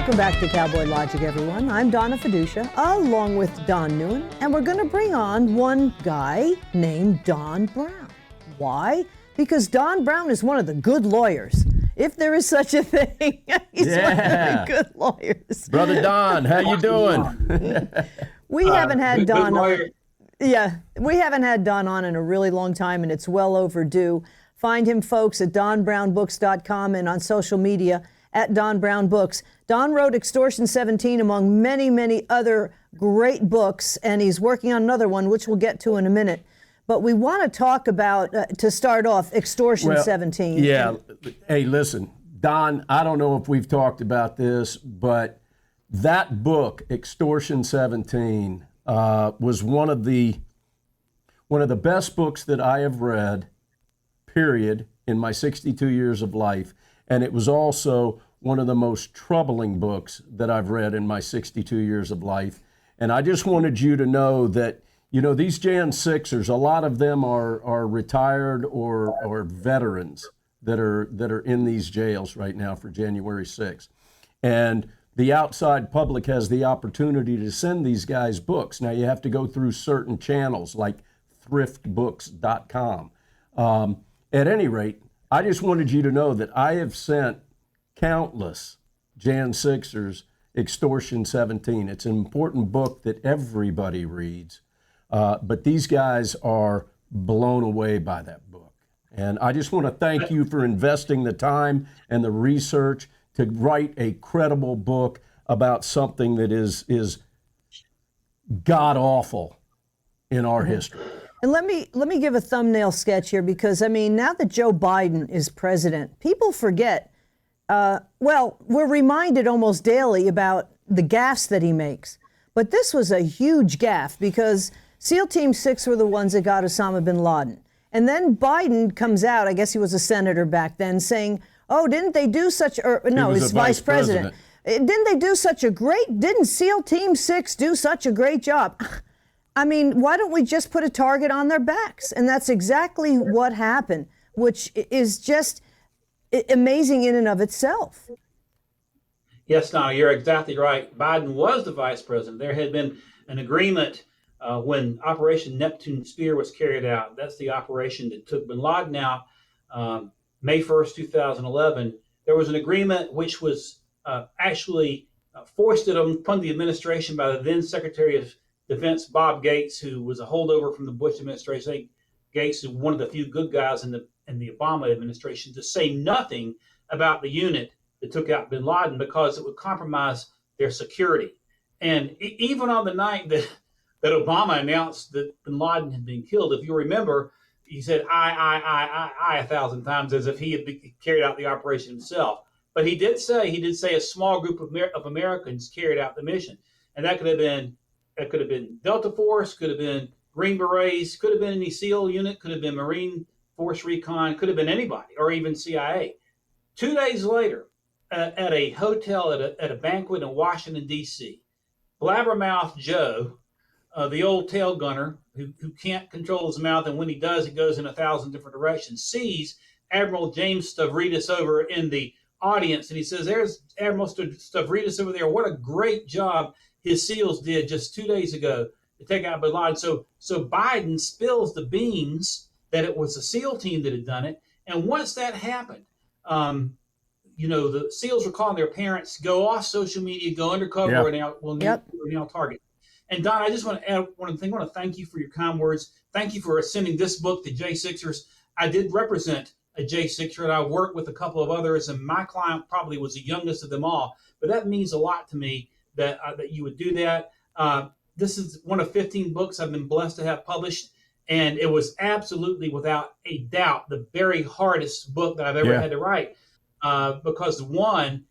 Welcome back to Cowboy Logic, everyone. I'm Donna Fiducia, along with Don Newen, and we're going to bring on one guy named Don Brown. Why? Because Don Brown is one of the good lawyers. If there is such a thing, he's one of the good lawyers. Brother Don, how you doing? We haven't had Don on. Yeah, we haven't had Don on in a really long time, and it's well overdue. Find him, folks, at donbrownbooks.com and on social media at Don Brown Books. Don wrote Extortion 17, among many, many other great books, and he's working on another one, which we'll get to in a minute. But we want to talk about, to start off, Extortion 17. Yeah. Hey, listen, Don, I don't know if we've talked about this, but that book, Extortion 17, was one of the best books that I have read, period, in my 62 years of life. And it was also one of the most troubling books that I've read in my 62 years of life. And I just wanted you to know that, you know, these Jan 6ers, a lot of them are retired or veterans that are in these jails right now for January 6th. And the outside public has the opportunity to send these guys books. Now, you have to go through certain channels like thriftbooks.com. At any rate, I just wanted you to know that I have sent countless Jan 6ers Extortion 17. It's an important book that everybody reads, but these guys are blown away by that book. And I just want to thank you for investing the time and the research to write a credible book about something that is god-awful in our history. And let me give a thumbnail sketch here, because, I mean, now that Joe Biden is president, people forget, well, we're reminded almost daily about the gaffes that he makes. But this was a huge gaffe, because SEAL Team 6 were the ones that got Osama bin Laden. And then Biden comes out, I guess he was a senator back then, saying, oh, didn't they do such, or no, he's vice president. Didn't SEAL Team 6 do such a great job? I mean, why don't we just put a target on their backs? And that's exactly what happened, which is just amazing in and of itself. Yes, Donna, you're exactly right. Biden was the vice president. There had been an agreement when Operation Neptune Spear was carried out. That's the operation that took bin Laden out May 1st, 2011. There was an agreement which was actually foisted upon the administration by the then Secretary of Defense Bob Gates, who was a holdover from the Bush administration. I think Gates was one of the few good guys in the Obama administration, to say nothing about the unit that took out bin Laden, because it would compromise their security. And even on the night that Obama announced that bin Laden had been killed, if you remember, he said I 1,000 times, as if he had carried out the operation himself. But he did say a small group of Americans carried out the mission, and that could have been Delta Force, could have been Green Berets, could have been any SEAL unit, could have been Marine Force Recon, could have been anybody, or even CIA. 2 days later, at a hotel at a banquet in Washington, D.C., Blabbermouth Joe, the old tail gunner who can't control his mouth, and when he does, it goes in 1,000 different directions, sees Admiral James Stavridis over in the audience, and he says, "There's Admiral Stavridis over there. What a great job his SEALs did just 2 days ago to take out bin Laden." So Biden spills the beans that it was the SEAL team that had done it. And once that happened, the SEALs were calling their parents, go off social media, go undercover, and we're now target. And Don, I just want to add one thing. I want to thank you for your kind words. Thank you for sending this book to J6ers. I did represent a J6er, and I worked with a couple of others, and my client probably was the youngest of them all. But that means a lot to me that you would do that. This is one of 15 books I've been blessed to have published, and it was absolutely, without a doubt, the very hardest book that I've ever had to write, because one,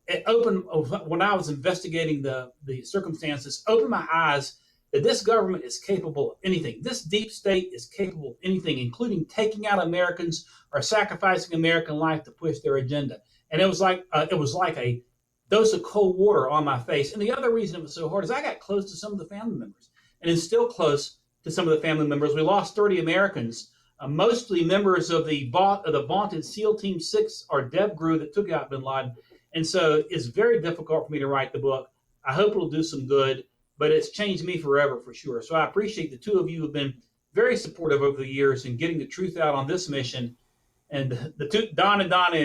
it opened, when I was investigating the circumstances, opened my eyes that this government is capable of anything. This deep state is capable of anything, including taking out Americans or sacrificing American life to push their agenda. And it was like a dose of cold water on my face. And the other reason it was so hard is I got close to some of the family members, and is still close to some of the family members. We lost 30 Americans, mostly members of the vaunted SEAL Team 6 or DEV GRU that took out bin Laden. And so it's very difficult for me to write the book. I hope it'll do some good, but it's changed me forever for sure. So I appreciate the two of you have been very supportive over the years in getting the truth out on this mission. And the two, Don and Donna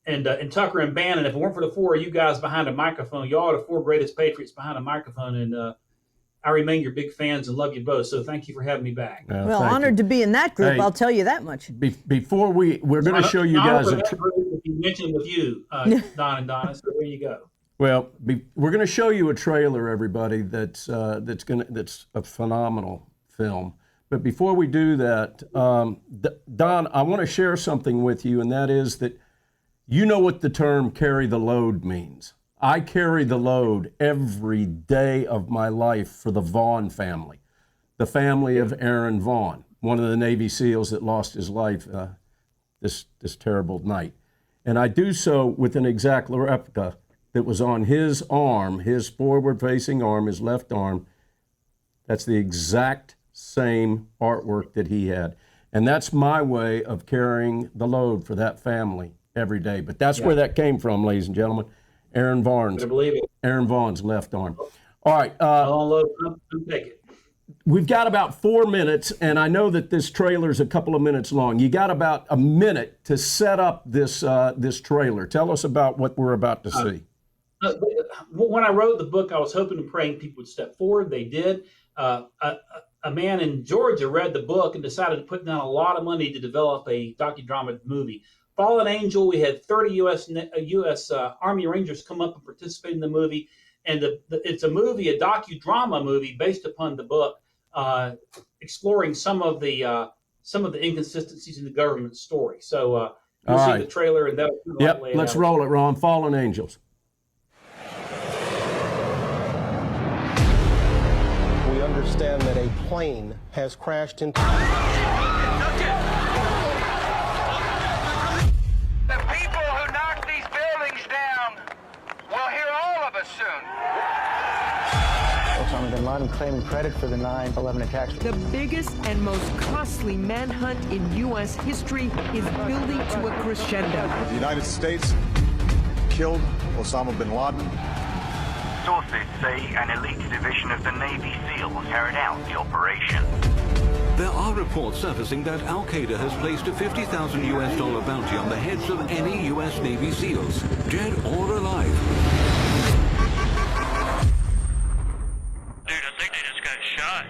and Tucker and Bannon, if it weren't for the four of you guys behind a microphone, y'all are the four greatest patriots behind a microphone. And I remain your big fans and love you both. So thank you for having me back. Well, honored to be in that group. Hey, I'll tell you that much. Before we're going to show you guys you mentioned with you, Don and Donna. So there you go. Well, we're going to show you a trailer, everybody. That's a phenomenal film. But before we do that, Don, I want to share something with you, and that is that you know what the term "carry the load" means. I carry the load every day of my life for the Vaughn family, the family of Aaron Vaughn, one of the Navy SEALs that lost his life this terrible night. And I do so with an exact replica that was on his arm, his forward-facing arm, his left arm. That's the exact same artwork that he had. And that's my way of carrying the load for that family every day. But that's where that came from, ladies and gentlemen. Aaron Vaughn's left arm. All right. Take it. We've got about 4 minutes, and I know that this trailer's a couple of minutes long. You got about a minute to set up this trailer. Tell us about what we're about to see. When I wrote the book, I was hoping and praying people would step forward. They did. A man in Georgia read the book and decided to put down a lot of money to develop a docudrama movie. Fallen Angel, we had 30 U.S. Army Rangers come up and participate in the movie. And it's a movie, a docudrama movie based upon the book, exploring some of the inconsistencies in the government story. So you'll see the trailer, and that'll let's roll it, Ron. Fallen Angels. We understand that a plane has crashed into... The people who knocked these buildings down will hear all of us soon. Osama bin Laden claiming credit for the 9/11 attacks. The biggest and most costly manhunt in U.S. history is building to a crescendo. The United States killed Osama bin Laden. Sources say an elite division of the Navy SEALs carried out the operation. There are reports surfacing that Al-Qaeda has placed a $50,000 US bounty on the heads of any U.S. Navy SEALs, dead or alive. Dude, I think they just got shot.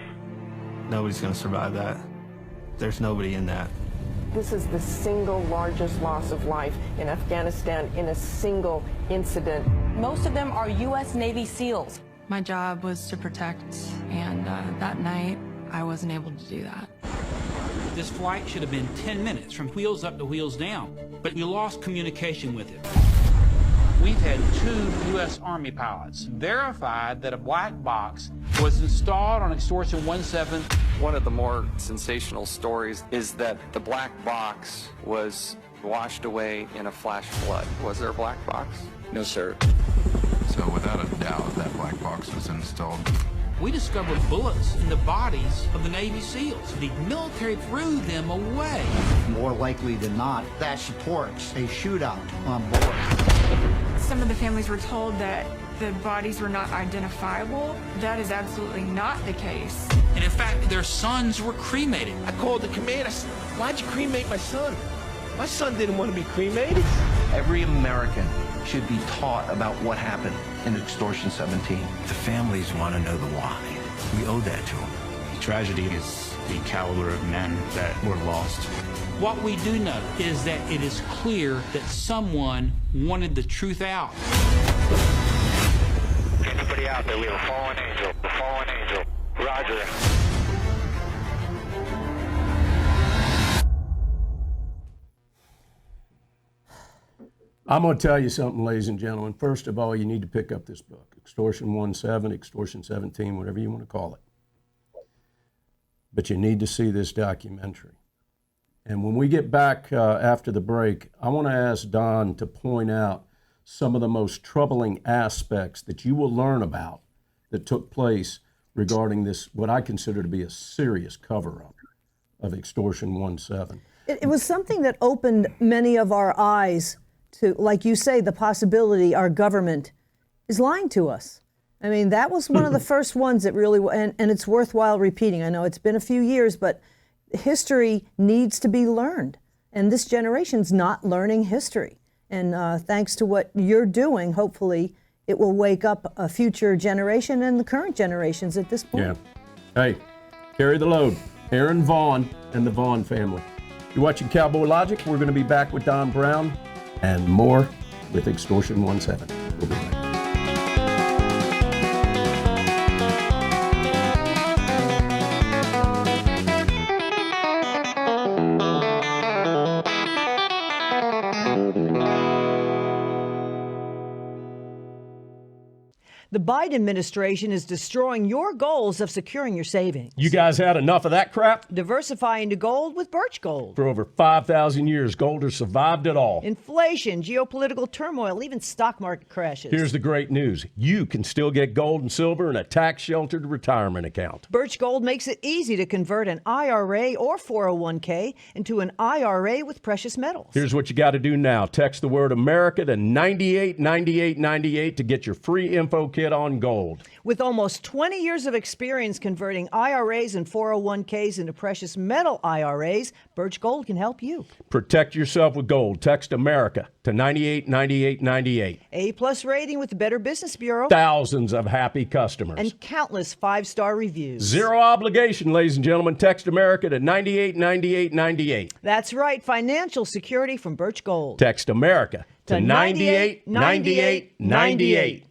Nobody's going to survive that. There's nobody in that. This is the single largest loss of life in Afghanistan in a single incident. Most of them are U.S. Navy SEALs. My job was to protect, and that night, I wasn't able to do that. This flight should have been 10 minutes from wheels up to wheels down, but we lost communication with it. We've had 2 U.S. Army pilots verified that a black box was installed on Extortion 17. One of the more sensational stories is that the black box was washed away in a flash flood. Was there a black box? No, sir. So without a doubt, that black box was installed. We discovered bullets in the bodies of the Navy SEAls. The military threw them away. More likely than not, that supports a shootout on board. Some of the families were told that the bodies were not identifiable. That is absolutely not the case. And in fact, their sons were cremated. I called the command. I said, why'd you cremate my son? My son didn't want to be cremated. Every American should be taught about what happened in Extortion 17. The families want to know the why. We owe that to them. The tragedy is the caliber of men that were lost. What we do know is that it is clear that someone wanted the truth out. Anybody out there? We have a fallen angel. A fallen angel. Roger. I'm going to tell you something, ladies and gentlemen. First of all, you need to pick up this book, Extortion 17, Extortion 17, whatever you want to call it. But you need to see this documentary. And when we get back after the break, I want to ask Don to point out some of the most troubling aspects that you will learn about that took place regarding this, what I consider to be a serious cover-up of Extortion 17. It was something that opened many of our eyes to, like you say, the possibility our government is lying to us. I mean, that was one of the first ones that really, and it's worthwhile repeating. I know it's been a few years, but history needs to be learned. And this generation's not learning history. And thanks to what you're doing, hopefully, it will wake up a future generation and the current generations at this point. Yeah. Hey, carry the load. Aaron Vaughn and the Vaughn family. You're watching Cowboy Logic. We're going to be back with Don Brown and more with Extortion 17. We'll be back. The Biden administration is destroying your goals of securing your savings. You guys had enough of that crap? Diversify into gold with Birch Gold. For over 5,000 years, gold has survived it all. Inflation, geopolitical turmoil, even stock market crashes. Here's the great news. You can still get gold and silver in a tax-sheltered retirement account. Birch Gold makes it easy to convert an IRA or 401k into an IRA with precious metals. Here's what you got to do now. Text the word America to 989898 to get your free info kit on gold. With almost 20 years of experience converting IRAs and 401ks into precious metal IRAs, Birch Gold can help you. Protect yourself with gold. Text America to 989898. A+ rating with the Better Business Bureau. Thousands of happy customers. And countless 5-star reviews. Zero obligation, ladies and gentlemen. Text America to 989898. That's right. Financial security from Birch Gold. Text America to 989898.